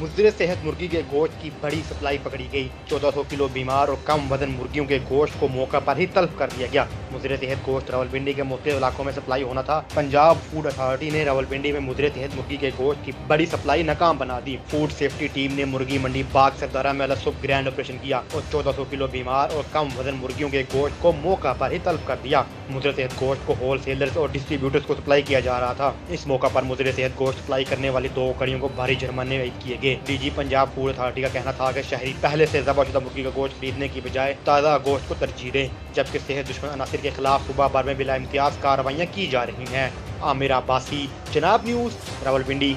मुज़र सेहत मुर्गी के गोश्त की बड़ी सप्लाई पकड़ी गई। 1400 किलो बीमार और कम वजन मुर्गियों के गोश्त को मौका पर ही तल्फ कर दिया गया। मुज़र सेहत गोश्त रावलपिंडी के मुख्तलिफ इलाकों में सप्लाई होना था। पंजाब फूड अथॉरिटी ने रावलपिंडी में मुज़र सेहत मुर्गी के गोश्त की बड़ी सप्लाई नाकाम बना दी। फूड सेफ्टी टीम ने मुर्गी मंडी बाग सरदारा में अलसुब ग्रैंड ऑपरेशन किया और 1400 किलो बीमार और कम वजन मुर्गियों के गोश्त को मौका पर ही तल्फ कर दिया। मुज़र सेहत गोश्त को होलसेलर्स और डिस्ट्रीब्यूटर्स को सप्लाई किया जा रहा था। इस मौका पर मुज़र सेहत गोश्त सप्लाई करने वाली 2 कड़ियों को भारी जुर्माने किए गए। डीजी पंजाब फूड अथॉरिटी का कहना था कि शहरी पहले से ज़बाशुदा मुर्गी का गोश्त खरीदने की बजाय ताज़ा गोश्त को तरजीह दें, जबकि सेहत दुश्मन अनासिर के खिलाफ सूबा भर में बिला इम्तियाज कार्रवाइयाँ की जा रही हैं। आमिर अब्बासी, जनाब न्यूज़, रावलपिंडी।